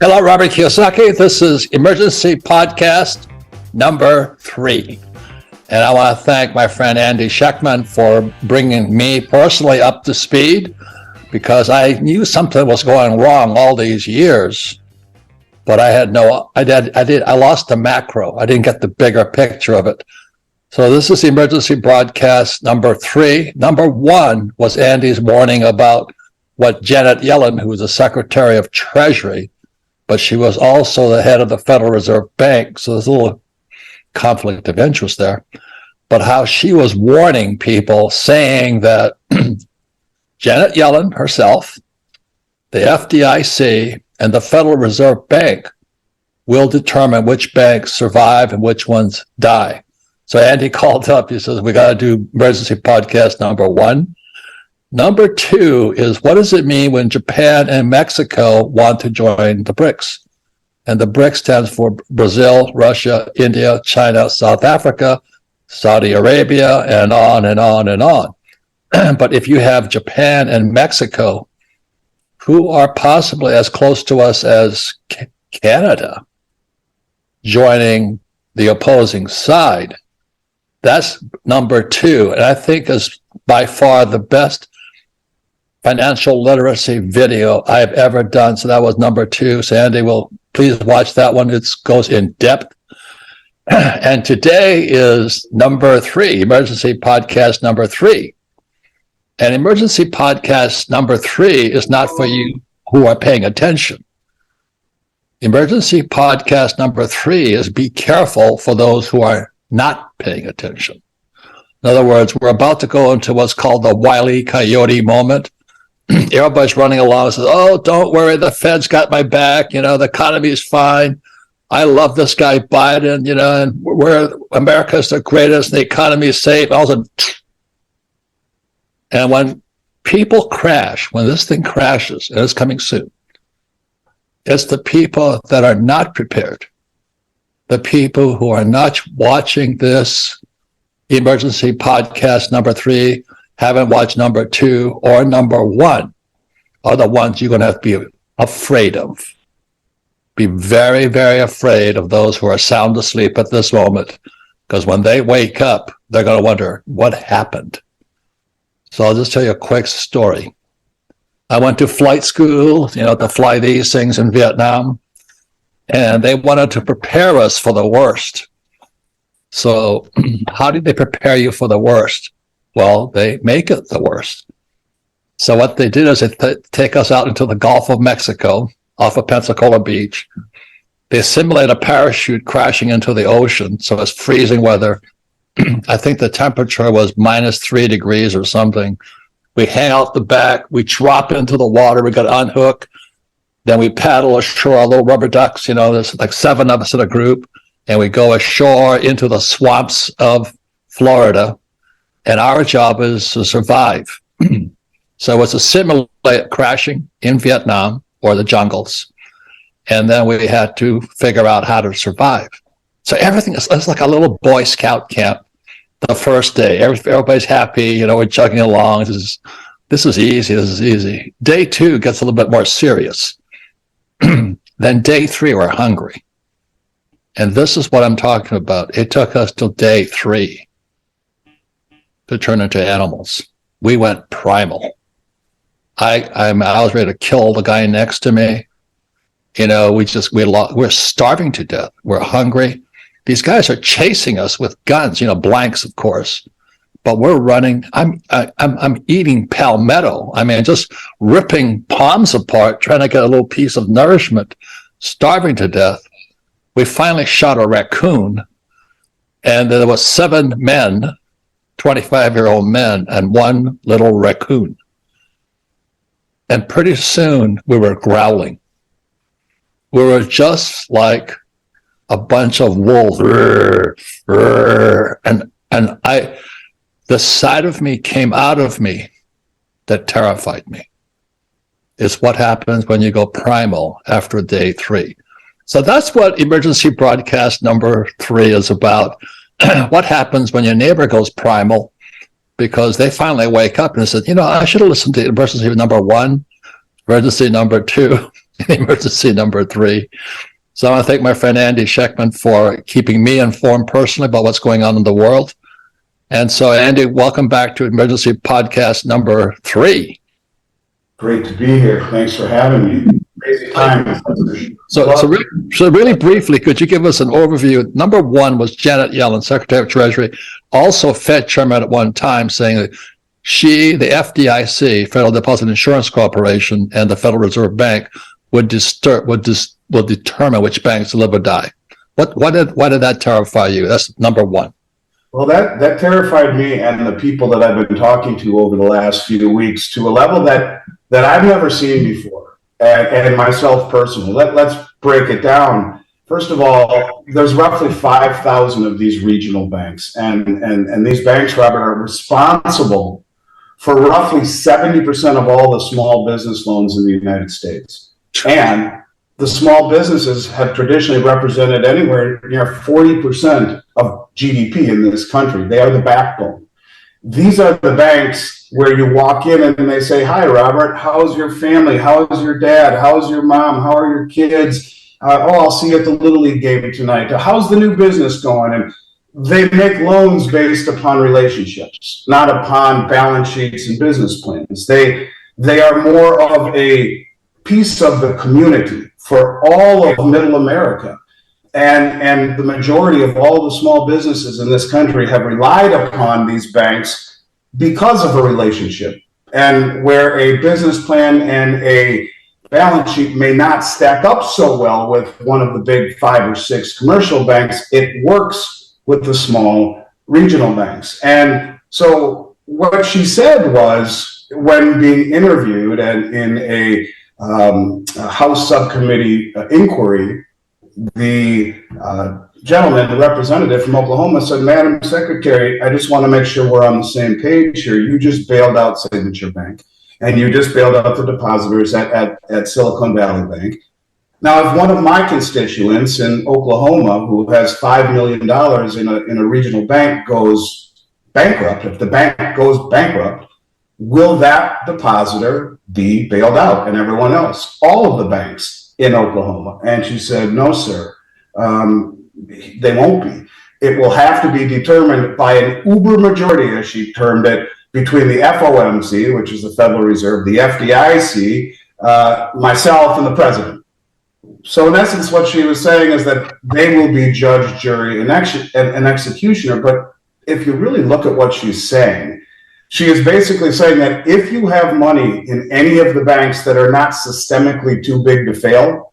Hello, Robert Kiyosaki. This is Emergency Podcast number 3. And I want to thank my friend Andy Schectman for bringing me personally up to speed, because I knew something was going wrong all these years, but I lost the macro. I didn't get the bigger picture of it. So this is the Emergency Broadcast number 3. Number 1 was Andy's warning about what Janet Yellen, who was the Secretary of Treasury, but she was also the head of the Federal Reserve Bank, so there's a little conflict of interest there. But how she was warning people, saying that Janet Yellen herself, the FDIC, and the Federal Reserve Bank will determine which banks survive and which ones die. So Andy called up, he says, we got to do Emergency Podcast number 1. Number 2 is, what does it mean when Japan and Mexico want to join the BRICS? And the BRICS stands for Brazil, Russia, India, China, South Africa, Saudi Arabia, and on and on and on. But if you have Japan and Mexico, who are possibly as close to us as Canada, joining the opposing side, that's number 2. And I think is by far the best financial literacy video I've ever done. So that was number 2. So Andy will please watch that one. It goes in depth. And today is number 3, Emergency Podcast number 3. And Emergency Podcast number 3 is not for you who are paying attention. Emergency Podcast number 3 is be careful for those who are not paying attention. In other words, we're about to go into what's called the Wile E. Coyote moment. Everybody's running along and says, oh, don't worry, the Fed's got my back, the economy's fine. I love this guy Biden, and America's the greatest, the economy is safe. And when people crash, when this thing crashes, and it's coming soon, it's the people that are not prepared, the people who are not watching this Emergency Podcast number 3, haven't watched number 2 or number 1, are the ones you're going to have to be afraid of. Be very, very afraid of those who are sound asleep at this moment, because when they wake up, they're going to wonder what happened. So I'll just tell you a quick story. I went to flight school, to fly these things in Vietnam, and they wanted to prepare us for the worst. So how did they prepare you for the worst? Well, they make it the worst. So what they did is they take us out into the Gulf of Mexico, off of Pensacola Beach. They simulate a parachute crashing into the ocean, so it's freezing weather. I think the temperature was -3 degrees or something. We hang out the back, we drop into the water, we got to unhook, then we paddle ashore, our little rubber ducks, there's like 7 of us in a group, and we go ashore into the swamps of Florida, and our job is to survive. So it's a simulate crashing in Vietnam or the jungles, and then we had to figure out how to survive. So everything is like a little Boy Scout camp. The first day, everybody's happy, we're chugging along. This is easy. Day 2 gets a little bit more serious. Then day 3, we're hungry. And this is what I'm talking about. It took us till day 3 to turn into animals. We went primal. I was ready to kill the guy next to me. We're starving to death. We're hungry. These guys are chasing us with guns, blanks, of course, but we're running. I'm eating palmetto. Just ripping palms apart, trying to get a little piece of nourishment, starving to death. We finally shot a raccoon, and there was 7 men, 25-year-old men, and 1 little raccoon. And pretty soon we were growling. We were just like a bunch of wolves. And the side of me came out of me that terrified me. It's what happens when you go primal after day 3. So that's what Emergency Broadcast number 3 is about. What happens when your neighbor goes primal because they finally wake up and said, I should have listened to emergency number 1, emergency number 2, emergency number 3. So I want to thank my friend Andy Schectman for keeping me informed personally about what's going on in the world. And so, Andy, welcome back to Emergency Podcast number 3. Great to be here. Thanks for having me. Crazy time. So really briefly, could you give us an overview? Number 1 was Janet Yellen, Secretary of Treasury, also Fed Chairman at one time, saying that she, the FDIC, Federal Deposit Insurance Corporation, and the Federal Reserve Bank would determine which banks live or die. Why did that terrify you? That's number 1. Well, that terrified me and the people that I've been talking to over the last few weeks to a level that I've never seen before, and myself personally. Let's break it down. First of all, there's roughly 5,000 of these regional banks, and these banks, Robert, are responsible for roughly 70% of all the small business loans in the United States. And the small businesses have traditionally represented anywhere near 40% of GDP in this country. They are the backbone. These are the banks where you walk in and they say, "Hi, Robert, how's your family? How's your dad? How's your mom? How are your kids? I'll see you at the Little League game tonight. How's the new business going?" And they make loans based upon relationships, not upon balance sheets and business plans. They are more of a piece of the community for all of middle America. And the majority of all the small businesses in this country have relied upon these banks because of a relationship. And where a business plan and a balance sheet may not stack up so well with one of the big 5 or 6 commercial banks, it works with the small regional banks. And so what she said was, when being interviewed and in a House subcommittee inquiry, the gentleman, the representative from Oklahoma, said, "Madam Secretary, I just want to make sure we're on the same page here. You just bailed out Signature Bank, and you just bailed out the depositors at Silicon Valley Bank. Now, if one of my constituents in Oklahoma, who has $5 million in a regional bank, goes bankrupt, if the bank goes bankrupt, will that depositor be bailed out and everyone else, all of the banks in Oklahoma?" And she said, "No, sir, they won't be. It will have to be determined by an uber majority," as she termed it, between the FOMC, which is the Federal Reserve, the FDIC, myself, and the president. So in essence, what she was saying is that they will be judge, jury, and executioner. But if you really look at what she's saying, she is basically saying that if you have money in any of the banks that are not systemically too big to fail,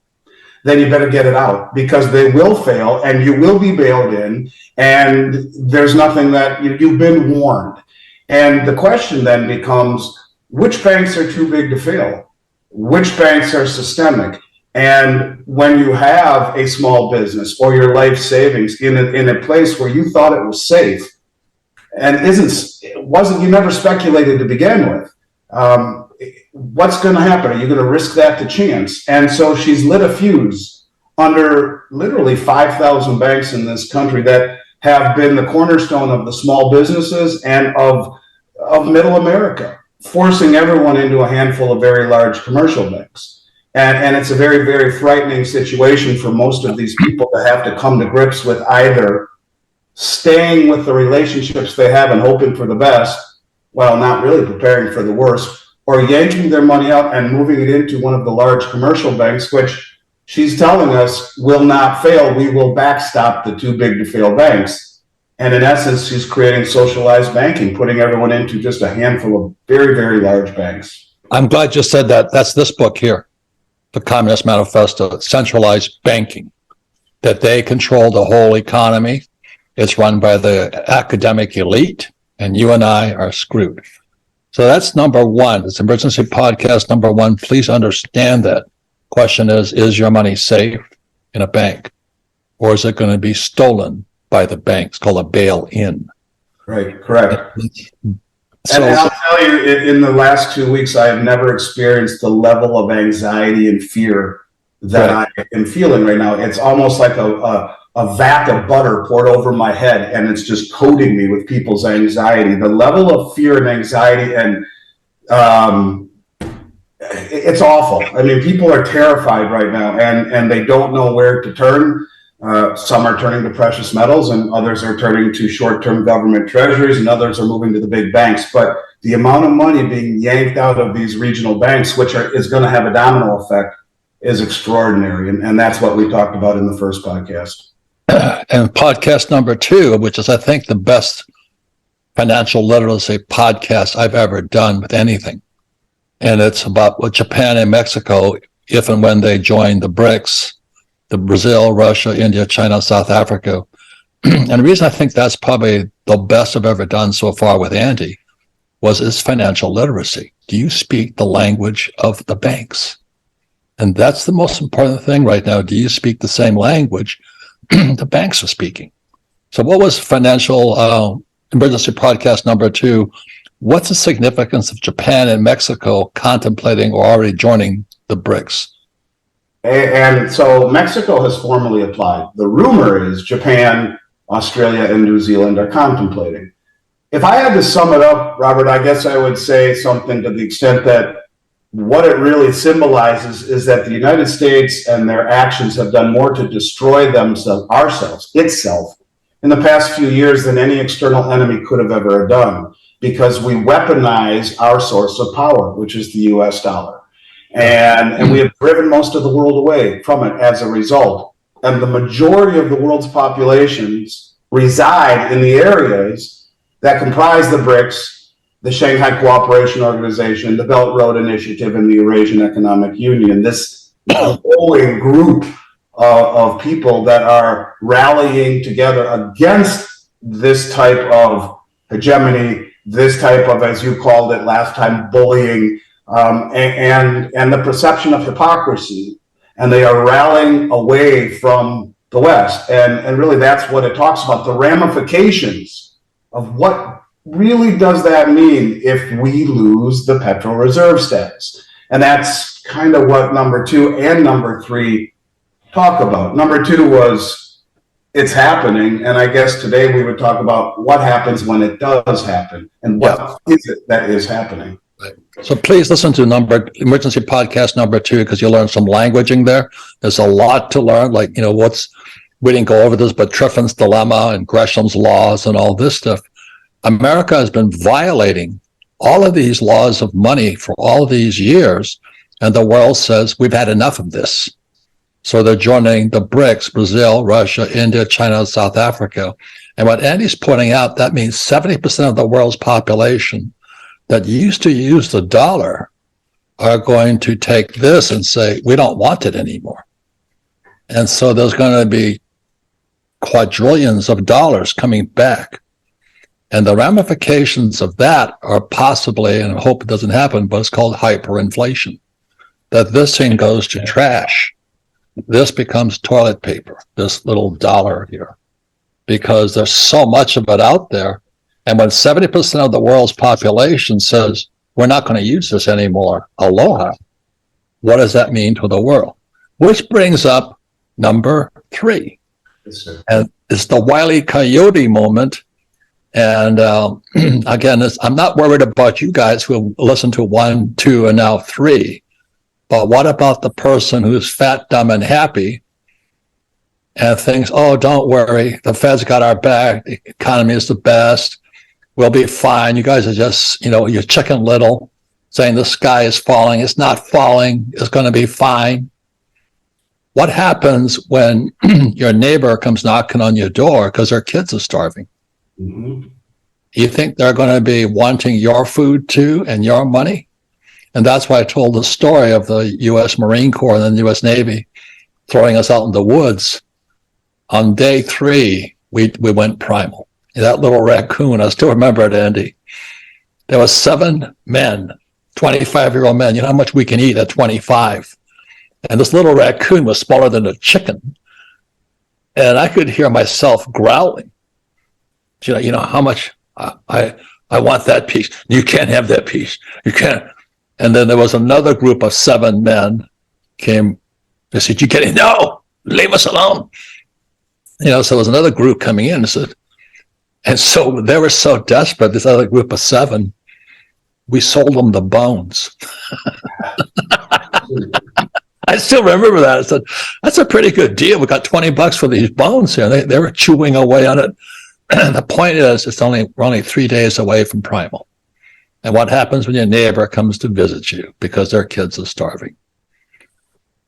then you better get it out, because they will fail and you will be bailed in, and there's nothing that you've been warned. And the question then becomes, which banks are too big to fail? Which banks are systemic? And when you have a small business or your life savings in a place where you thought it was safe, and you never speculated to begin with, what's going to happen? Are you going to risk that to chance? And so she's lit a fuse under literally 5,000 banks in this country that have been the cornerstone of the small businesses and of middle America, forcing everyone into a handful of very large commercial banks. And it's a very, very frightening situation for most of these people to have to come to grips with either staying with the relationships they have and hoping for the best while not really preparing for the worst, or yanking their money out and moving it into one of the large commercial banks, which she's telling us will not fail. We will backstop the too big to fail banks. And in essence, she's creating socialized banking, putting everyone into just a handful of very, very large banks. I'm glad you said that. That's this book here, the Communist Manifesto, Centralized Banking, that they control the whole economy. It's run by the academic elite, and you and I are screwed. So that's number 1. It's emergency podcast number 1. Please understand that. Question is your money safe in a bank, or is it going to be stolen by the bank? It's called a bail-in. Right, correct. So, and I'll tell you, in the last 2 weeks, I have never experienced the level of anxiety and fear that I am feeling right now. It's almost like a vat of butter poured over my head, and it's just coating me with people's anxiety. The level of fear and anxiety and it's awful. I mean, people are terrified right now, and they don't know where to turn. Some are turning to precious metals, and others are turning to short-term government treasuries, and others are moving to the big banks. But the amount of money being yanked out of these regional banks, which is going to have a domino effect, is extraordinary. And that's what we talked about in the first podcast. And podcast number 2, which is, I think, the best financial literacy podcast I've ever done with anything. And it's about what Japan and Mexico, if and when they join the BRICS, the Brazil, Russia, India, China, South Africa. And the reason I think that's probably the best I've ever done so far with Andy was his financial literacy. Do you speak the language of the banks? And that's the most important thing right now. Do you speak the same language the banks are speaking? So what was financial emergency podcast number 2? What's the significance of Japan and Mexico contemplating or already joining the BRICS? And so Mexico has formally applied. The rumor is Japan, Australia, and New Zealand are contemplating. If I had to sum it up, Robert, I guess I would say something to the extent that what it really symbolizes is that the United States and their actions have done more to destroy itself, in the past few years than any external enemy could have ever done, because we weaponize our source of power, which is the US dollar. And we have driven most of the world away from it as a result. And the majority of the world's populations reside in the areas that comprise the BRICS, the Shanghai Cooperation Organization, the Belt Road Initiative, and the Eurasian Economic Union. This growing group of people that are rallying together against this type of hegemony, this type of, as you called it last time, bullying, and the perception of hypocrisy. And they are rallying away from the West. And really that's what it talks about, the ramifications of what really does that mean if we lose the petrol reserve status. And that's kind of what number 2 and number 3 talk about. Number 2 was it's happening. And I guess today we would talk about what happens when it does happen and what is it that is happening. So please listen to emergency podcast number 2, because you'll learn some languaging there. There's a lot to learn, like, we didn't go over this, but Triffin's dilemma and Gresham's laws and all this stuff. America has been violating all of these laws of money for all of these years, and the world says we've had enough of this. So they're joining the BRICS, Brazil, Russia, India, China, South Africa. And what Andy's pointing out, that means 70% of the world's population that used to use the dollar are going to take this and say, we don't want it anymore. And so there's going to be quadrillions of dollars coming back. And the ramifications of that are possibly, and I hope it doesn't happen, but it's called hyperinflation. That this thing goes to trash. This becomes toilet paper, this little dollar here, because there's so much of it out there. And when 70% of the world's population says, we're not going to use this anymore, aloha, what does that mean to the world? Which brings up number 3. Yes, and it's the Wile E. Coyote moment. And again, I'm not worried about you guys who listen to 1, 2, and now 3. But what about the person who's fat, dumb, and happy and thinks, oh, don't worry, the Fed's got our back, the economy is the best, we'll be fine. You guys are just, you're Chicken Little, saying the sky is falling. It's not falling. It's going to be fine. What happens when your neighbor comes knocking on your door because their kids are starving? Mm-hmm. You think they're going to be wanting your food too and your money? And that's why I told the story of the U.S. Marine Corps and the U.S. Navy throwing us out in the woods. On day 3, we went primal. That little raccoon, I still remember it, Andy. There were 7 men, 25-year-old men. You know how much we can eat at 25. And this little raccoon was smaller than a chicken. And I could hear myself growling. You know how much I want that piece. You can't have that piece. You can't. And then there was another group of 7 men came. They said, "You kidding? No, leave us alone." So there was another group coming in and said, and so they were so desperate, this other group of 7, we sold them the bones. I still remember that. I said, that's a pretty good deal. We got $20 for these bones here. They were chewing away on it. The point is, we're only 3 days away from primal. And what happens when your neighbor comes to visit you because their kids are starving?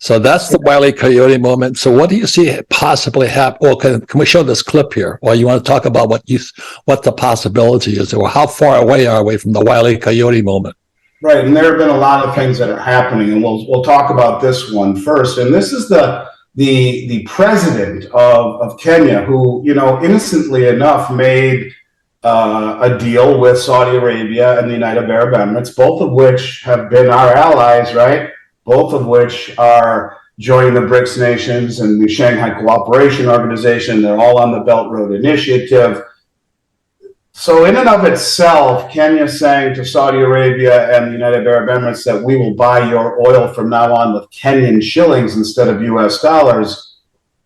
So that's the Wile E. Coyote moment. So what do you see possibly happen? Well, can we show this clip here? Or you want to talk about what the possibility is, or how far away are we from the Wile E. Coyote moment? Right, and there have been a lot of things that are happening, and we'll talk about this one first. And this is the president of Kenya, who, innocently enough made a deal with Saudi Arabia and the United Arab Emirates, both of which have been our allies, right? Both of which are joining the BRICS nations and the Shanghai Cooperation Organization. They're all on the Belt Road Initiative. So in and of itself, Kenya saying to Saudi Arabia and the United Arab Emirates that we will buy your oil from now on with Kenyan shillings instead of US dollars,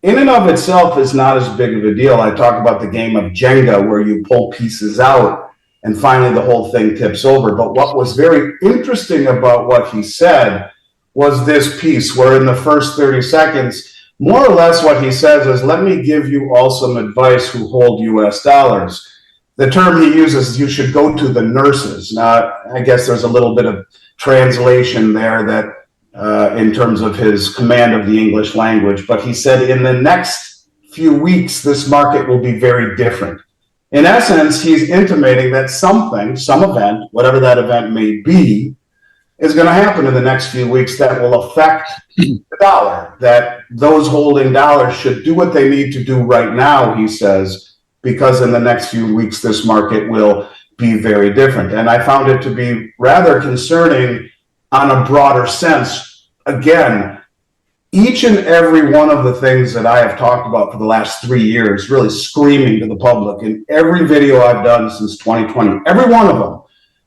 in and of itself is not as big of a deal. I talk about the game of Jenga where you pull pieces out and finally the whole thing tips over. But what was very interesting about what he said was this piece where in the first 30 seconds, more or less what he says is, let me give you all some advice who hold US dollars. The term he uses, you should go to the nurses. Now, I guess there's a little bit of translation there that in terms of his command of the English language, but he said in the next few weeks, this market will be very different. In essence, he's intimating that some event, whatever that event may be, is going to happen in the next few weeks that will affect the dollar, that those holding dollars should do what they need to do right now, he says, because in the next few weeks, this market will be very different. And I found it to be rather concerning on a broader sense. Again, each and every one of the things that I have talked about for the last 3 years, really screaming to the public in every video I've done since 2020, every one of them,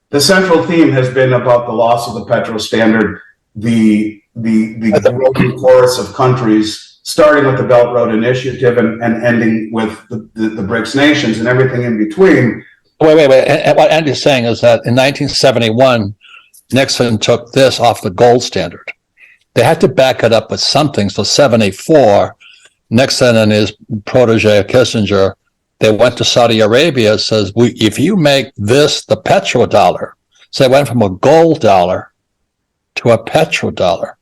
the central theme has been about the loss of the petrol standard, the growing chorus of countries, starting with the Belt Road Initiative and ending with the BRICS nations and everything in between. Wait. And what Andy's saying is that in 1971, Nixon took this off the gold standard. They had to back it up with something. So 74, Nixon and his protege Kissinger, they went to Saudi Arabia, says, if you make this the petrodollar, so they went from a gold dollar to a petrodollar.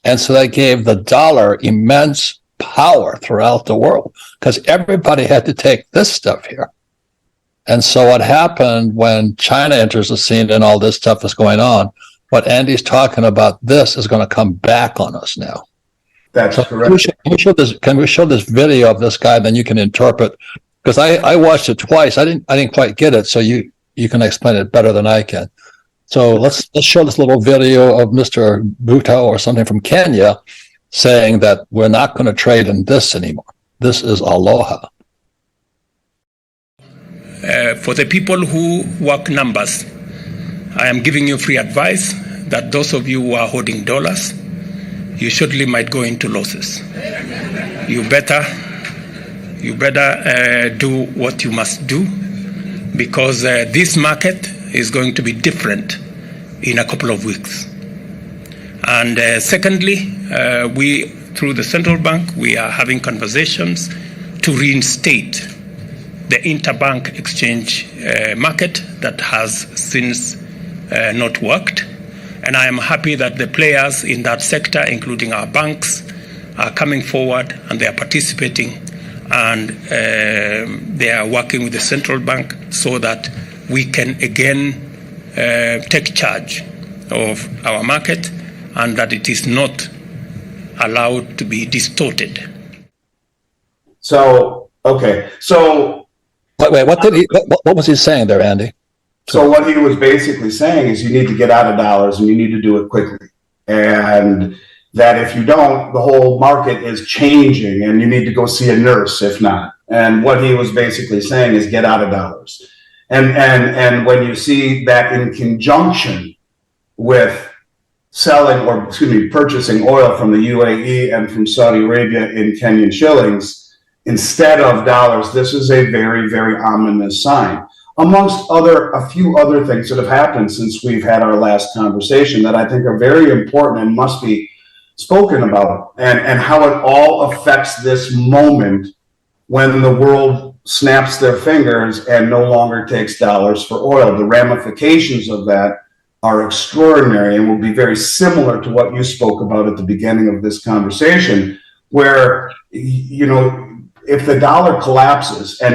And so they gave the dollar immense power throughout the world because everybody had to take this stuff here. And so what happened when China enters the scene and all this stuff is going on, what Andy's talking about, this is going to come back on us now. That's so correct. Can we show this video of this guy, then you can interpret, because I watched it twice. I didn't quite get it, so you can explain it better than I can. So let's show this little video of Mr. Bhutto or something from Kenya saying that we're not going to trade in this anymore. This is aloha. For the people who work numbers, I am giving you free advice that those of you who are holding dollars, you surely might go into losses. You better do what you must do, because this market is going to be different in a couple of weeks. And secondly, we, through the central bank, we are having conversations to reinstate the interbank exchange market that has since not worked. And I am happy that the players in that sector, including our banks, are coming forward and they are participating, and they are working with the central bank so that we can again take charge of our market and that it is not allowed to be distorted. So, okay. So, wait, what was he saying there, Andy? So what he was basically saying is you need to get out of dollars and you need to do it quickly. And that if you don't, the whole market is changing and you need to go see a nurse if not. And what he was basically saying is get out of dollars. And when you see that in conjunction with purchasing oil from the UAE and from Saudi Arabia in Kenyan shillings instead of dollars, this is a very, very ominous sign. amongst a few other things that have happened since we've had our last conversation that I think are very important and must be spoken about, and how it all affects this moment when the world snaps their fingers and no longer takes dollars for oil. The ramifications of that are extraordinary and will be very similar to what you spoke about at the beginning of this conversation, where, you know, if the dollar collapses and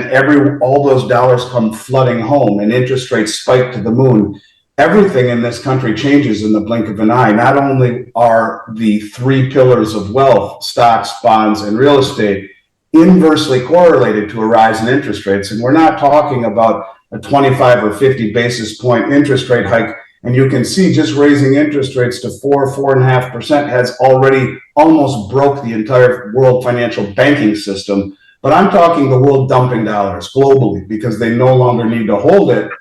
all those dollars come flooding home and interest rates spike to the moon, everything in this country changes in the blink of an eye. Not only are the three pillars of wealth, stocks, bonds, and real estate, inversely correlated to a rise in interest rates, and we're not talking about a 25 or 50 basis point interest rate hike. And you can see just raising interest rates to 4.5% has already almost broke the entire world financial banking system. But I'm talking the world dumping dollars globally because they no longer need to hold it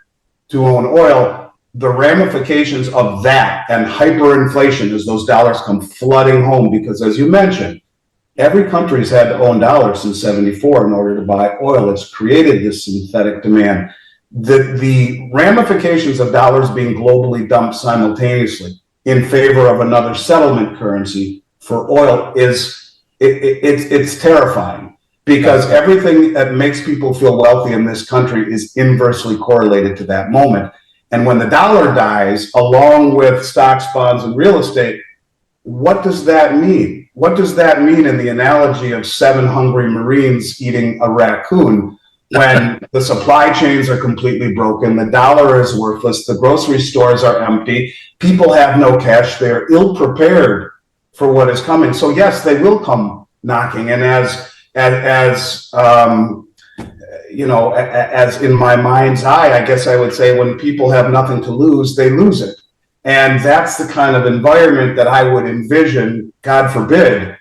to own oil. The ramifications of that and hyperinflation as those dollars come flooding home, because as you mentioned, every country's had to own dollars since '74 in order to buy oil. It's created this synthetic demand. The ramifications of dollars being globally dumped simultaneously in favor of another settlement currency for oil it's terrifying, because everything that makes people feel wealthy in this country is inversely correlated to that moment. And when the dollar dies, along with stocks, bonds, and real estate, what does that mean? What does that mean in the analogy of 7 hungry Marines eating a raccoon? When the supply chains are completely broken, the dollar is worthless, the grocery stores are empty, people have no cash, they're ill prepared for what is coming. So yes, they will come knocking. And as you know, as in my mind's eye, I guess I would say, when people have nothing to lose, they lose it. And that's the kind of environment that I would envision, God forbid,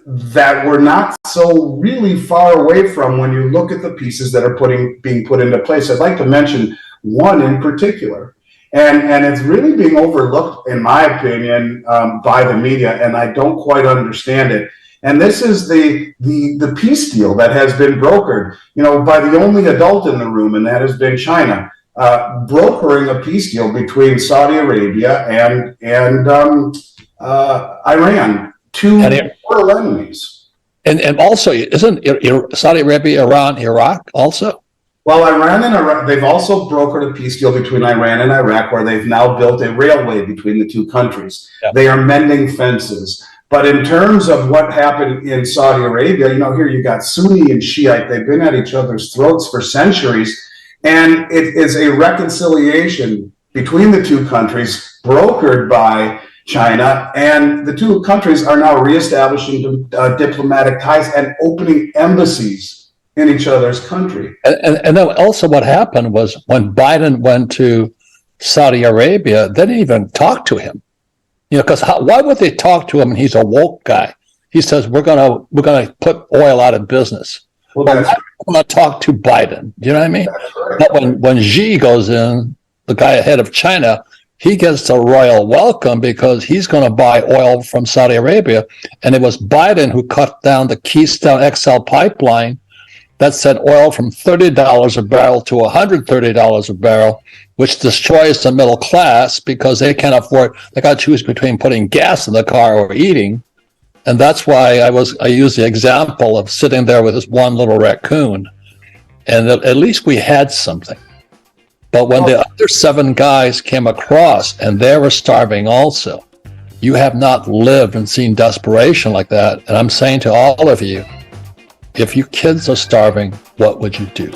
that we're not so really far away from when you look at the pieces that are being put into place. I'd like to mention one in particular, and it's really being overlooked, in my opinion, by the media, and I don't quite understand it. And this is the peace deal that has been brokered, you know, by the only adult in the room, and that has been China, brokering a peace deal between Saudi Arabia and Iran, two mortal enemies. And also, isn't Saudi Arabia, Iran, Iraq also? Well, Iran and Iraq, they've also brokered a peace deal between Iran and Iraq, where they've now built a railway between the two countries. Yeah. They are mending fences. But in terms of what happened in Saudi Arabia, you know, here you got Sunni and Shiite. They've been at each other's throats for centuries. And it is a reconciliation between the two countries brokered by China. And the two countries are now reestablishing diplomatic ties and opening embassies in each other's country. And then also what happened was, when Biden went to Saudi Arabia, they didn't even talk to him. You know, because why would they talk to him? And he's a woke guy. He says, we're gonna put oil out of business. Well, that's right. I'm gonna talk to Biden. Do you know what I mean? Right. But when Xi goes in, the guy ahead of China, he gets a royal welcome because he's going to buy oil from Saudi Arabia. And it was Biden who cut down the Keystone XL pipeline that sent oil from $30 a barrel to $130 a barrel, which destroys the middle class because they can't afford, they got to choose between putting gas in the car or eating. And that's why I used the example of sitting there with this one little raccoon. And at least we had something. But when the other 7 guys came across and they were starving also, you have not lived and seen desperation like that. And I'm saying to all of you, if your kids are starving, what would you do?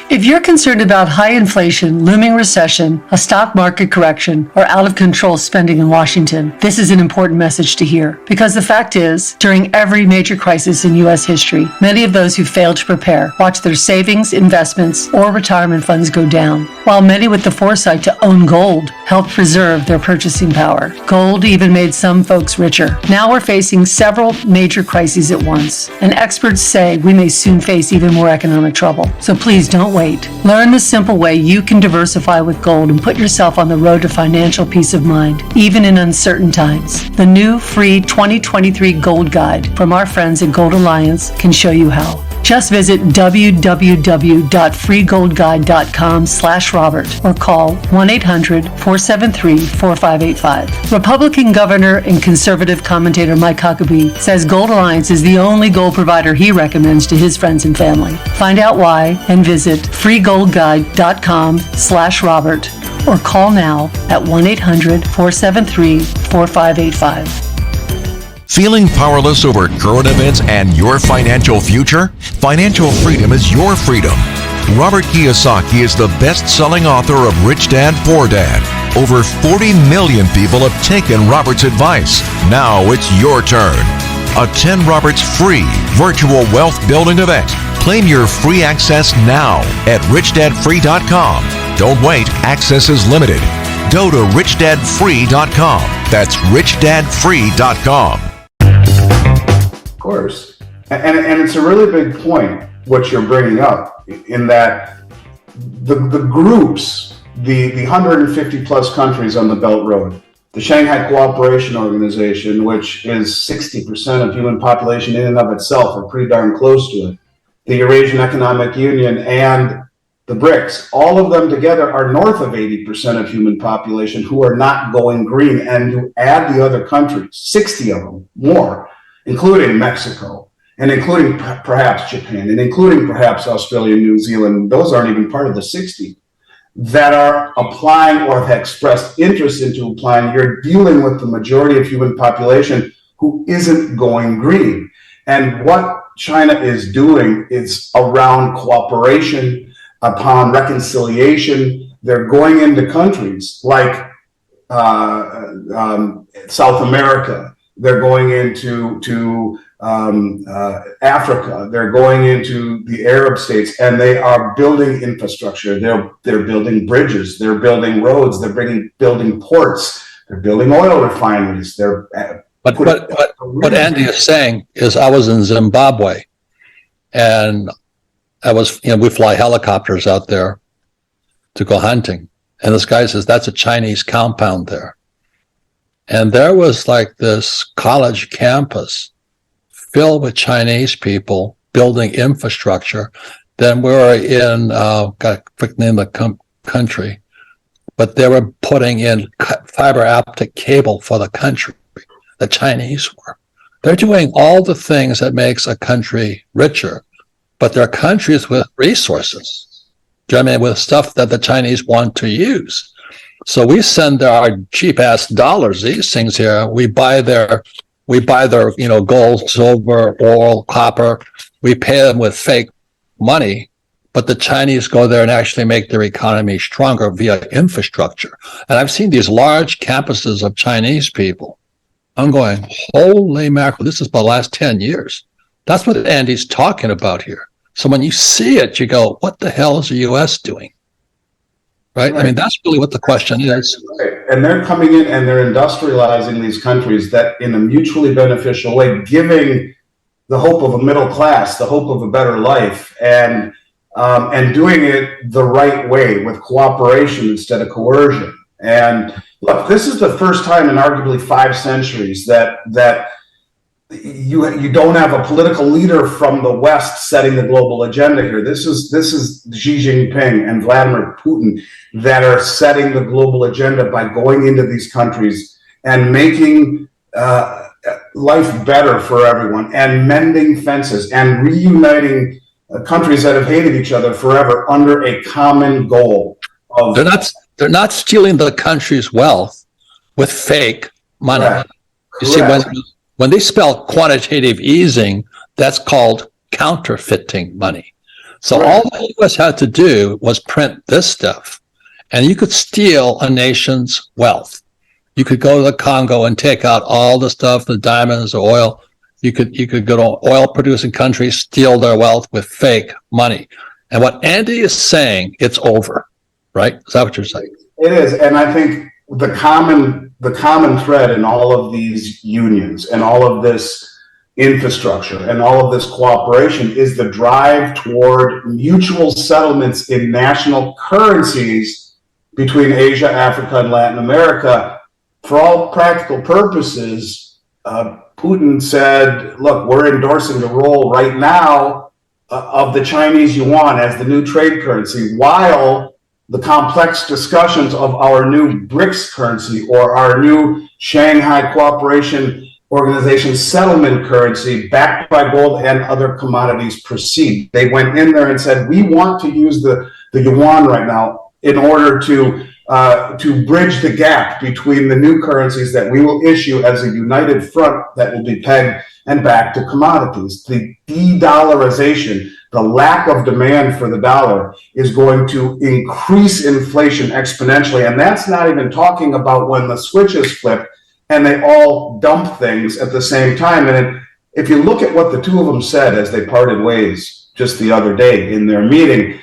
If you're concerned about high inflation, looming recession, a stock market correction, or out of control spending in Washington, this is an important message to hear. Because the fact is, during every major crisis in U.S. history, many of those who failed to prepare watched their savings, investments, or retirement funds go down, while many with the foresight to own gold helped preserve their purchasing power. Gold even made some folks richer. Now we're facing several major crises at once, and experts say we may soon face even more economic trouble. So please don't wait. Learn the simple way you can diversify with gold and put yourself on the road to financial peace of mind, even in uncertain times. The new free 2023 Gold Guide from our friends at Gold Alliance can show you how. Just visit www.freegoldguide.com/Robert or call 1-800-473-4585. Republican Governor and conservative commentator Mike Huckabee says Gold Alliance is the only gold provider he recommends to his friends and family. Find out why and visit freegoldguide.com/Robert or call now at 1-800-473-4585. Feeling powerless over current events and your financial future? Financial freedom is your freedom. Robert Kiyosaki is the best-selling author of Rich Dad, Poor Dad. Over 40 million people have taken Robert's advice. Now it's your turn. Attend Robert's free virtual wealth building event. Claim your free access now at richdadfree.com. Don't wait, access is limited. Go to richdadfree.com. That's richdadfree.com. Of course. And it's a really big point, what you're bringing up, in that the groups, the 150 plus countries on the Belt Road, the Shanghai Cooperation Organization, which is 60% of human population in and of itself, or pretty darn close to it, the Eurasian Economic Union, and the BRICS, all of them together are north of 80% of human population who are not going green. And you add the other countries, 60 of them more, including Mexico, and including perhaps Japan, and including perhaps Australia and New Zealand. Those aren't even part of the 60 that are applying or have expressed interest into applying. You're dealing with the majority of human population who isn't going green. And what China is doing is around cooperation, upon reconciliation. They're going into countries like South America. They're going into Africa. They're going into the Arab states, and they are building infrastructure. They're building bridges. They're building roads. They're building ports. They're building oil refineries. But what Andy is saying is, I was in Zimbabwe, and we fly helicopters out there to go hunting. And this guy says, that's a Chinese compound there. And there was like this college campus filled with Chinese people building infrastructure. Then we were in, got a quick name of the country, but they were putting in fiber optic cable for the country. The Chinese were. They're doing all the things that makes a country richer, but they're countries with resources. Do you know what I mean? With stuff that the Chinese want to use. So we send our cheap ass dollars, these things here. We buy their, gold, silver, oil, copper. We pay them with fake money, but the Chinese go there and actually make their economy stronger via infrastructure. And I've seen these large campuses of Chinese people. I'm going, holy mackerel, this is the last 10 years. That's what Andy's talking about here. So when you see it, you go, what the hell is the U.S. doing? Right? I mean, that's really what the question is. Right. And they're coming in and they're industrializing these countries that in a mutually beneficial way, giving the hope of a middle class, the hope of a better life, and doing it the right way with cooperation instead of coercion. And look, this is the first time in arguably 5 centuries that you don't have a political leader from the West setting the global agenda here. This is Xi Jinping and Vladimir Putin that are setting the global agenda by going into these countries and making life better for everyone, and mending fences and reuniting countries that have hated each other forever under a common goal. They're not stealing the country's wealth with fake money. Correct. You see, when they spell quantitative easing, that's called counterfeiting money. So all the U.S. had to do was print this stuff, and you could steal a nation's wealth. You could go to the Congo and take out all the stuff, the diamonds, the oil. You could go to oil-producing countries, steal their wealth with fake money. And what Andy is saying, it's over, right? Is that what you're saying? It is, and I think the common thread in all of these unions and all of this infrastructure and all of this cooperation is the drive toward mutual settlements in national currencies between Asia, Africa, and Latin America. For all practical purposes, Putin said, look, we're endorsing the role right now of the Chinese yuan as the new trade currency, while the complex discussions of our new BRICS currency or our new Shanghai Cooperation Organization settlement currency backed by gold and other commodities proceed. They went in there and said, we want to use the yuan right now in order to bridge the gap between the new currencies that we will issue as a united front that will be pegged and backed to commodities. The de-dollarization, the lack of demand for the dollar, is going to increase inflation exponentially. And that's not even talking about when the switch is flipped and they all dump things at the same time. And if you look at what the two of them said as they parted ways just the other day in their meeting,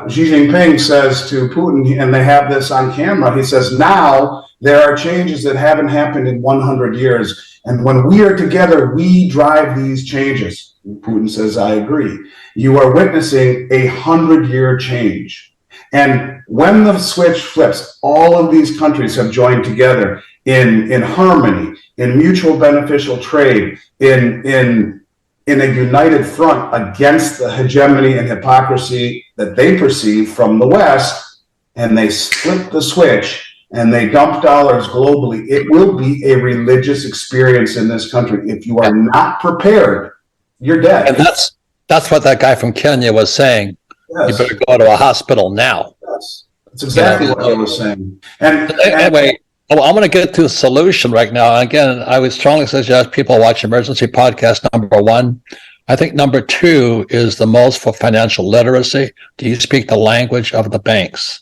Xi Jinping says to Putin, and they have this on camera, he says, now there are changes that haven't happened in 100 years. And when we are together, we drive these changes. Putin says, I agree. You are witnessing 100-year change. And when the switch flips, all of these countries have joined together in harmony, in mutual beneficial trade, in a united front against the hegemony and hypocrisy that they perceive from the West, and they flip the switch and they dump dollars globally. It will be a religious experience in this country. If you are not prepared, you're dead. And that's what that guy from Kenya was saying. Yes. You better go to a hospital now. Yes. That's exactly what he was saying. And anyway, I'm going to get to a solution right now. Again, I would strongly suggest people watch Emergency Podcast number 1. I think number 2 is the most for financial literacy. Do you speak the language of the banks?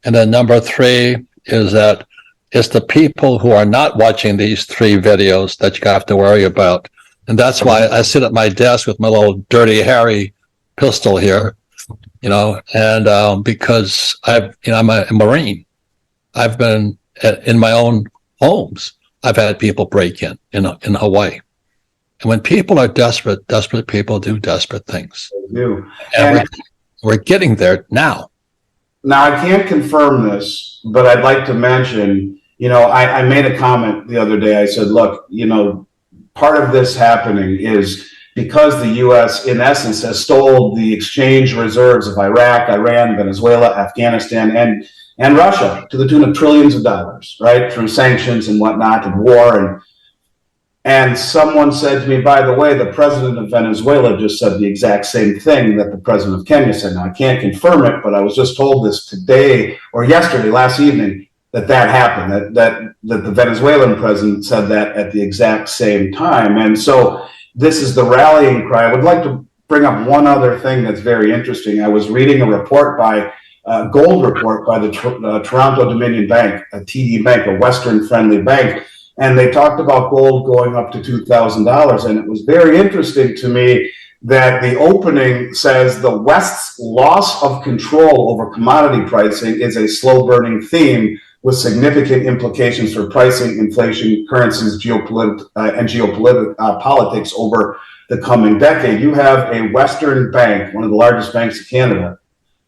And then number 3 is that it's the people who are not watching these 3 videos that you have to worry about. And that's why I sit at my desk with my little Dirty Harry pistol here, and because I'm a Marine. I've been in my own homes. I've had people break in Hawaii. And when people are desperate people do desperate things. They do. And we're getting there now. Now, I can't confirm this, but I'd like to mention, I made a comment the other day. I said, look, part of this happening is because the U.S., in essence, has stole the exchange reserves of Iraq, Iran, Venezuela, Afghanistan, and Russia to the tune of trillions of dollars, right, through sanctions and whatnot and war. And someone said to me, by the way, the president of Venezuela just said the exact same thing that the president of Kenya said. Now, I can't confirm it, but I was just told this today or yesterday, last evening, that happened, that the Venezuelan president said that at the exact same time. And so this is the rallying cry. I would like to bring up one other thing that's very interesting. I was reading a report gold report by the Toronto Dominion Bank, a TD Bank, a Western-friendly bank, and they talked about gold going up to $2,000. And it was very interesting to me that the opening says the West's loss of control over commodity pricing is a slow-burning theme with significant implications for pricing, inflation, currencies, politics over the coming decade. You have a Western bank, one of the largest banks in Canada,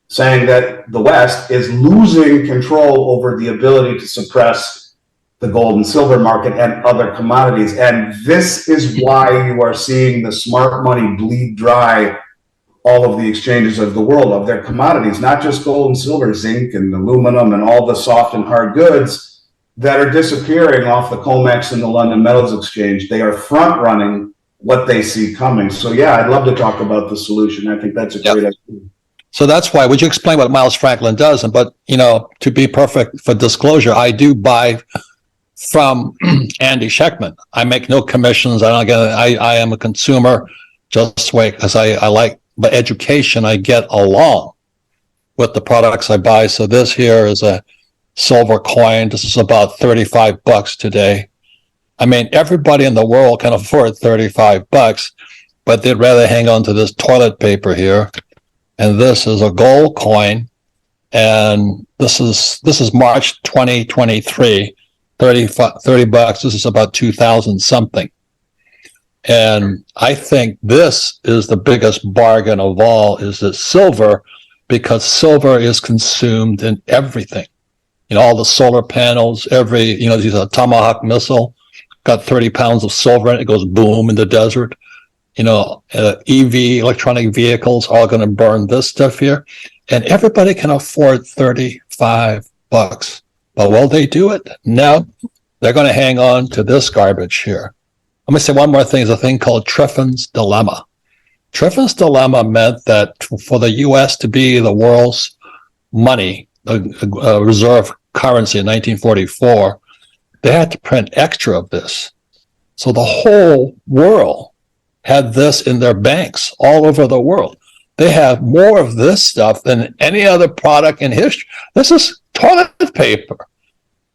saying that the West is losing control over the ability to suppress the gold and silver market and other commodities. And this is why you are seeing the smart money bleed dry all of the exchanges of the world of their commodities, not just gold and silver, zinc and aluminum and all the soft and hard goods that are disappearing off the COMEX and the London Metals Exchange. They are front running what they see coming. So yeah, I'd love to talk about the solution. I think that's a great idea. So that's why, would you explain what Miles Franklin does? But, to be perfect for disclosure, I do buy from Andy Schectman. I make no commissions. I am a consumer just way because I like the education I get along with the products I buy. So this here is a silver coin. This is about $35 today. I mean, everybody in the world can afford $35, but they'd rather hang on to this toilet paper here. And this is a gold coin. And this is March 2023, $30. This is about 2,000 something. And I think this is the biggest bargain of all, is that silver, because silver is consumed in everything. All the solar panels, these are Tomahawk missile, got 30 pounds of silver in it, it goes boom in the desert. EV, electronic vehicles, all going to burn this stuff here. And everybody can afford $35. But will they do it? No, they're going to hang on to this garbage here. Let me say one more thing. There's a thing called Triffin's Dilemma. Triffin's Dilemma meant that for the U.S. to be the world's money, reserve currency in 1944, they had to print extra of this. So the whole world had this in their banks all over the world. They have more of this stuff than any other product in history. This is toilet paper.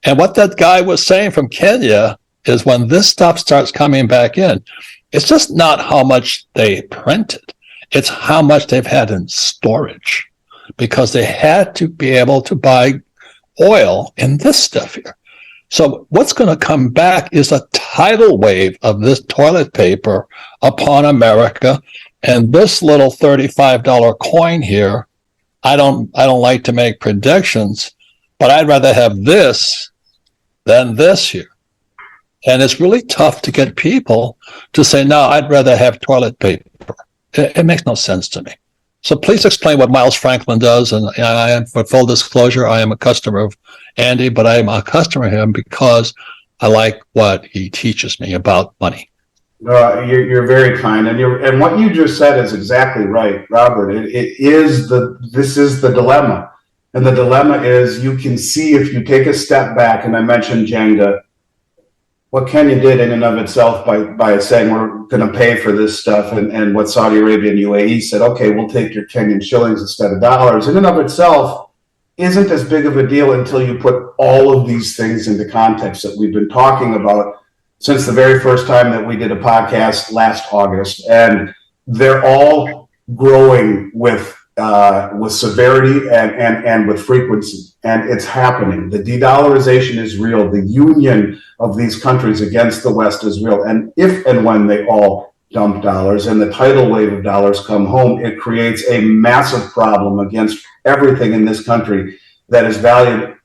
And what that guy was saying from Kenya is when this stuff starts coming back in, it's just not how much they printed. It's how much they've had in storage, because they had to be able to buy oil in this stuff here. So what's going to come back is a tidal wave of this toilet paper upon America. And this little $35 coin here, I don't like to make predictions, but I'd rather have this than this here. And it's really tough to get people to say, no, I'd rather have toilet paper. It makes no sense to me. So please explain what Miles Franklin does. And I am, for full disclosure, I am a customer of Andy, but I am a customer of him because I like what he teaches me about money. You're very kind, and what you just said is exactly right, Robert. This is the dilemma, and the dilemma is you can see if you take a step back. And I mentioned Jenga. What Kenya did in and of itself by saying we're going to pay for this stuff, and what Saudi Arabia and UAE said, okay, we'll take your Kenyan shillings instead of dollars, in and of itself isn't as big of a deal until you put all of these things into context that we've been talking about since the very first time that we did a podcast last August. And they're all growing with severity and with frequency, and it's happening. The de-dollarization is real. The union of these countries against the West is real. And if and when they all dump dollars and the tidal wave of dollars come home, it creates a massive problem against everything in this country that is valued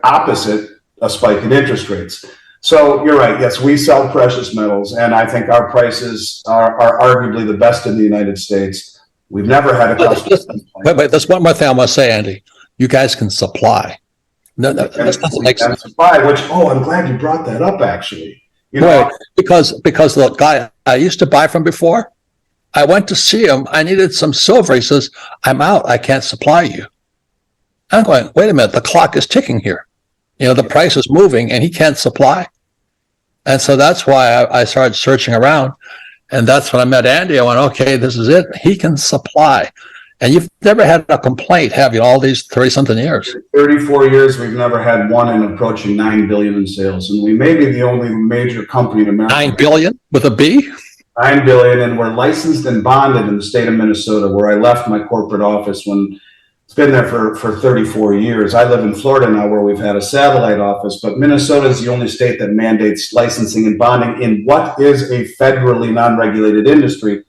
opposite a spike in interest rates. So you're right. Yes, we sell precious metals, and I think our prices are arguably the best in the United States. We've never had a customer. Wait, there's one more thing I want to say, Andy. You guys can supply. No, that's not the next supply. I'm glad you brought that up. Actually, because the guy I used to buy from before, I went to see him. I needed some silver. He says, "I'm out. I can't supply you." I'm going, wait a minute. The clock is ticking here. The price is moving, and he can't supply. And so that's why I started searching around. And that's when I met Andy. I went, okay, this is it. He can supply. And you've never had a complaint, have you, all these 30-something years? 34 years, we've never had one in approaching $9 billion in sales. And we may be the only major company in America. $9 billion with a B? $9 billion. And we're licensed and bonded in the state of Minnesota, where I left my corporate office when it's been there for 34 years. I live in Florida now, where we've had a satellite office, but Minnesota is the only state that mandates licensing and bonding in what is a federally non-regulated industry.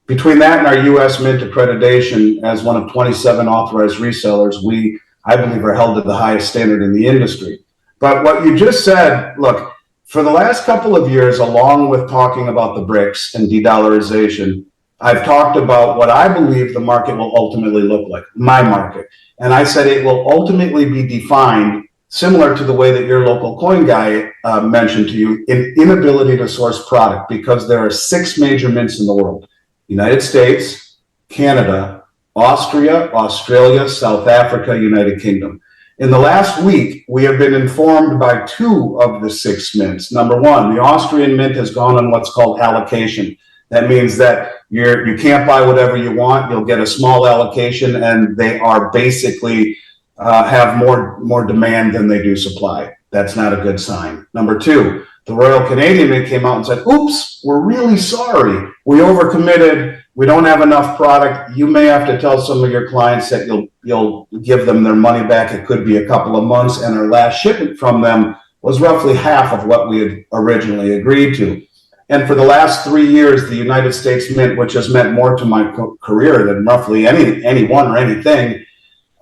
Between that and our U.S. Mint accreditation as one of 27 authorized resellers, we, I believe, are held to the highest standard in the industry. But what you just said, look, for the last couple of years, along with talking about the BRICS and de-dollarization, I've talked about what I believe the market will ultimately look like, my market. And I said it will ultimately be defined similar to the way that your local coin guy mentioned to you, in inability to source product, because there are 6 major mints in the world: United States, Canada, Austria, Australia, South Africa, United Kingdom. In the last week, we have been informed by 2 of the 6 mints. Number 1, the Austrian mint has gone on what's called allocation. That means that you can't buy whatever you want. You'll get a small allocation, and they are basically have more demand than they do supply. That's not a good sign. Number 2, the Royal Canadian Mint came out and said, oops, we're really sorry. We overcommitted. We don't have enough product. You may have to tell some of your clients that you'll give them their money back. It could be a couple of months. And our last shipment from them was roughly half of what we had originally agreed to. And for the last 3 years, the United States Mint, which has meant more to my career than roughly anyone or anything,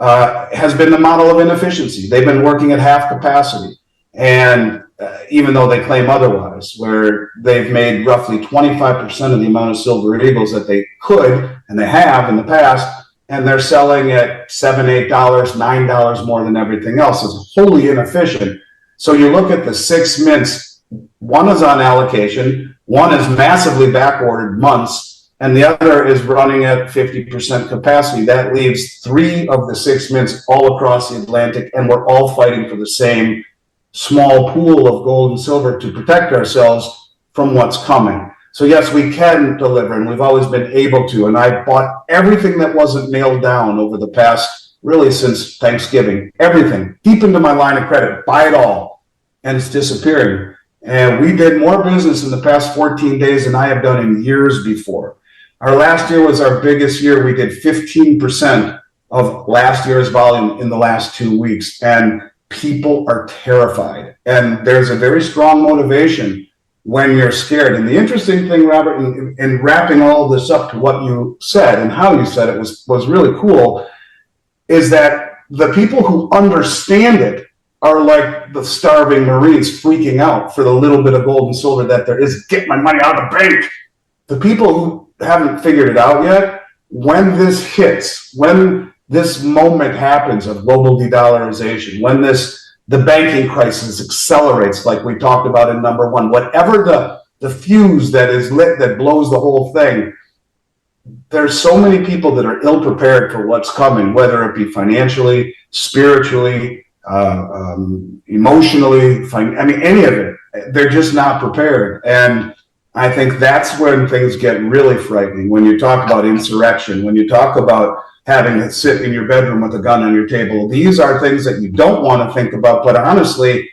has been the model of inefficiency. They've been working at half capacity. And even though they claim otherwise, where they've made roughly 25% of the amount of silver eagles that they could, and they have in the past, and they're selling at $7, $8, $9 more than everything else. It's wholly inefficient. So you look at the 6 mints, one is on allocation, one is massively backordered months, and the other is running at 50% capacity. That leaves 3 of the 6 mints all across the Atlantic, and we're all fighting for the same small pool of gold and silver to protect ourselves from what's coming. So yes, we can deliver, and we've always been able to. And I bought everything that wasn't nailed down over the past, really since Thanksgiving, everything, deep into my line of credit, buy it all, and it's disappearing. And we did more business in the past 14 days than I have done in years before. Our last year was our biggest year. We did 15% of last year's volume in the last 2 weeks, and people are terrified. And there's a very strong motivation when you're scared. And the interesting thing, Robert, in wrapping all this up to what you said and how you said it was really cool, is that the people who understand it are like the starving Marines freaking out for the little bit of gold and silver that there is. Get my money out of the bank. The people who haven't figured it out yet, when this hits, when this moment happens of global de-dollarization, when the banking crisis accelerates, like we talked about in number 1, whatever the fuse that is lit that blows the whole thing, there's so many people that are ill prepared for what's coming, whether it be financially, spiritually, emotionally, any of it. They're just not prepared. And I think that's when things get really frightening. When you talk about insurrection, when you talk about having to sit in your bedroom with a gun on your table, these are things that you don't want to think about. But honestly,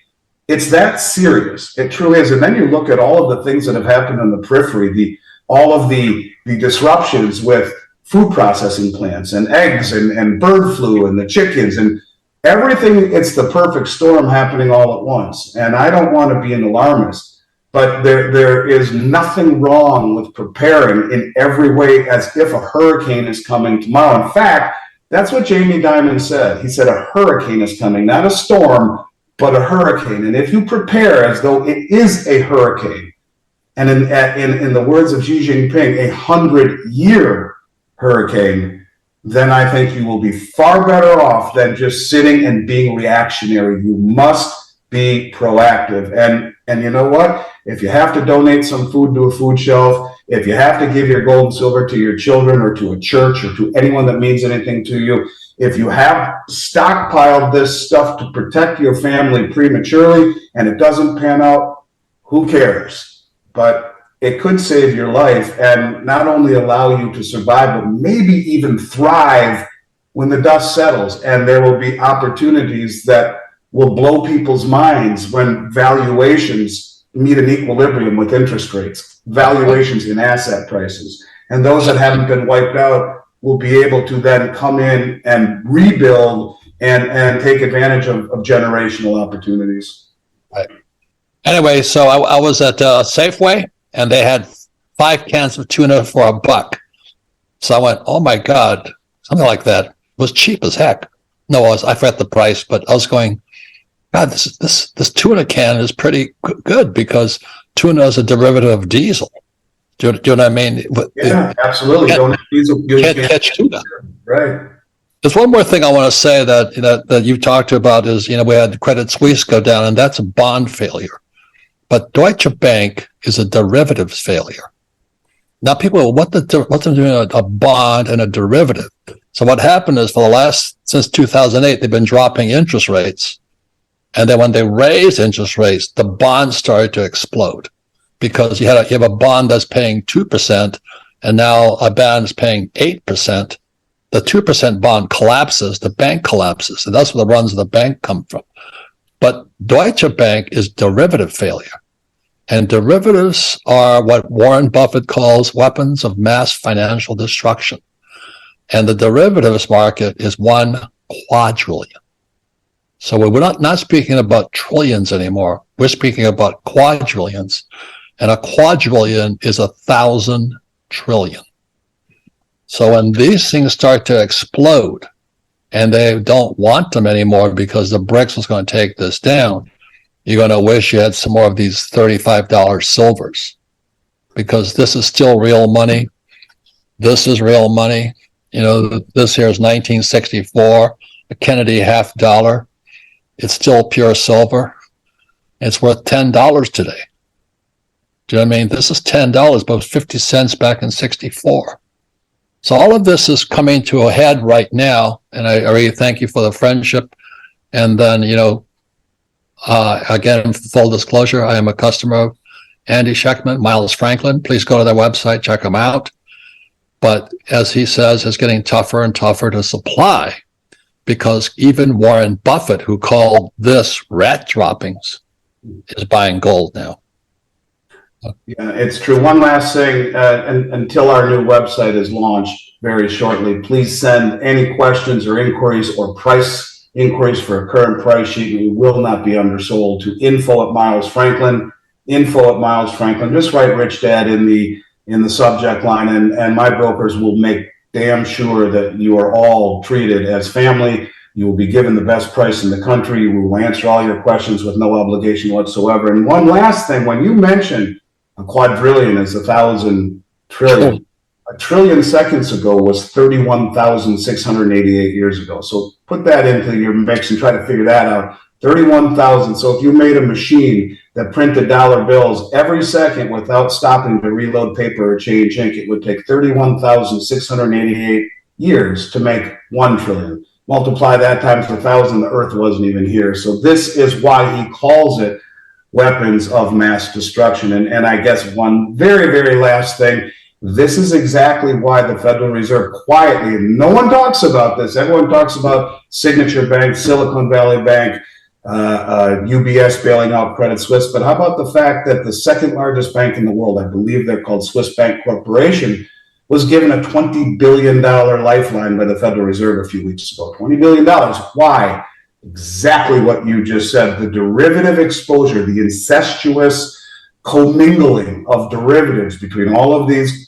it's that serious. It truly is. And then you look at all of the things that have happened on the periphery, all of the disruptions with food processing plants and eggs and bird flu and the chickens and everything. It's the perfect storm happening all at once. And I don't want to be an alarmist, but there is nothing wrong with preparing in every way as if a hurricane is coming tomorrow. In fact, that's what Jamie Dimon said. He said a hurricane is coming, not a storm, but a hurricane. And if you prepare as though it is a hurricane, and in the words of Xi Jinping, 100-year hurricane, then I think you will be far better off than just sitting and being reactionary. You must be proactive. And you know what? If you have to donate some food to a food shelf, if you have to give your gold and silver to your children or to a church or to anyone that means anything to you, if you have stockpiled this stuff to protect your family prematurely and it doesn't pan out, who cares? But it could save your life and not only allow you to survive, but maybe even thrive when the dust settles. And there will be opportunities that will blow people's minds when valuations meet an equilibrium with interest rates, valuations in asset prices. And those that haven't been wiped out will be able to then come in and rebuild and take advantage of generational opportunities. Right. Anyway, so I was at Safeway, and they had 5 cans of tuna for $1. So I went, oh my God, something like that. It was cheap as heck. No, I forgot the price, but I was going, God, this tuna can is pretty good because tuna is a derivative of diesel. Do you know what I mean? Yeah, absolutely. Don't have diesel. You can't catch tuna. Right. There's one more thing I want to say that you talked about is, we had Credit Suisse go down, and that's a bond failure. But Deutsche Bank is a derivatives failure. Now people go, what's the difference between a bond and a derivative? So what happened is since 2008, they've been dropping interest rates. And then when they raised interest rates, the bonds started to explode because you have a bond that's paying 2%, and now a bond is paying 8%. The 2% bond collapses, the bank collapses, and that's where the runs of the bank come from. But Deutsche Bank is derivative failure. And derivatives are what Warren Buffett calls weapons of mass financial destruction. And the derivatives market is 1 quadrillion. So we're not speaking about trillions anymore. We're speaking about quadrillions. And a quadrillion is 1,000 trillion. So when these things start to explode, and they don't want them anymore because the BRICS was going to take this down, you're going to wish you had some more of these $35 silvers, because this is still real money. This is real money. You know, this here is 1964, a Kennedy $50. It's still pure silver. It's worth $10 today. Do you know what I mean? This is $10, but it was 50 cents back in 64. So all of this is coming to a head right now, and I really thank you for the friendship. And then, you know, again, full disclosure, I am a customer of Andy Schectman, Miles Franklin. Please go to their website, check them out. But as he says, it's getting tougher and tougher to supply, because even Warren Buffett, who called this rat droppings, is buying gold now. Yeah, it's true. One last thing, until our new website is launched very shortly, please send any questions or inquiries or price inquiries for a current price sheet. We will not be undersold to info@Miles Franklin, info@Miles Franklin. Just write Rich Dad in the subject line, and my brokers will make damn sure that you are all treated as family. You will be given the best price in the country. We will answer all your questions with no obligation whatsoever. And one last thing, when you mentioned a quadrillion is 1,000 trillion, a trillion seconds ago was 31,688 years ago. So put that into your mix and try to figure that out. 31,000. So if you made a machine that printed dollar bills every second without stopping to reload paper or change ink, it would take 31,688 years to make 1 trillion. Multiply that times 1,000, the earth wasn't even here. So this is why he calls it weapons of mass destruction. And I guess one very, very last thing, this is exactly why the Federal Reserve quietly, and no one talks about this, everyone talks about Signature Bank, Silicon Valley Bank, UBS bailing out Credit Suisse, but how about the fact that the second largest bank in the world, I believe they're called Swiss Bank Corporation, was given a $20 billion lifeline by the Federal Reserve a few weeks ago. $20 billion. Why? Exactly what you just said. The derivative exposure, the incestuous commingling of derivatives between all of these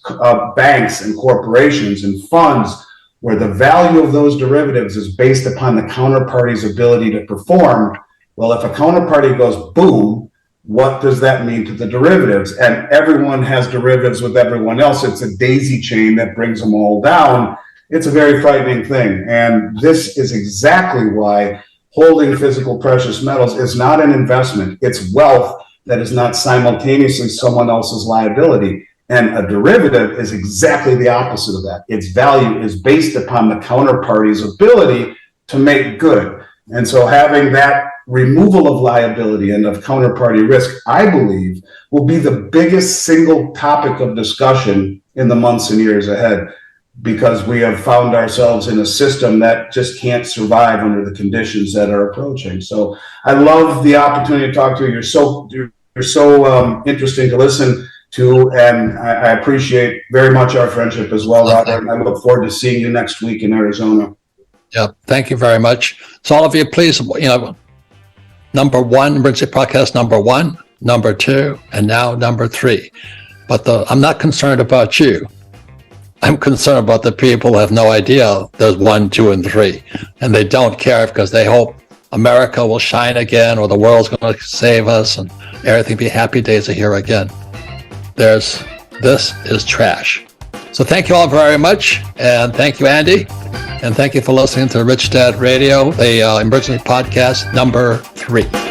banks and corporations and funds, where the value of those derivatives is based upon the counterparty's ability to perform. Well, if a counterparty goes boom, what does that mean to the derivatives? And everyone has derivatives with everyone else. It's a daisy chain that brings them all down. It's a very frightening thing. And this is exactly why holding physical precious metals is not an investment. It's wealth that is not simultaneously someone else's liability. And a derivative is exactly the opposite of that. Its value is based upon the counterparty's ability to make good. And so having that removal of liability and of counterparty risk, I believe, will be the biggest single topic of discussion in the months and years ahead, because we have found ourselves in a system that just can't survive under the conditions that are approaching. So I love the opportunity to talk to you. You're so interesting to listen to, and I appreciate very much our friendship as well, Robert. I look forward to seeing you next week in Arizona. Yeah, thank you very much. So all of you, please, number one, Emergency Podcast number 1, number 2, and now number 3. But I'm not concerned about you. I'm concerned about the people who have no idea there's 1, 2, and 3. And they don't care because they hope America will shine again, or the world's going to save us and everything be happy days are here again. This is trash. So thank you all very much. And thank you, Andy. And thank you for listening to Rich Dad Radio, the Emergency Podcast number 3.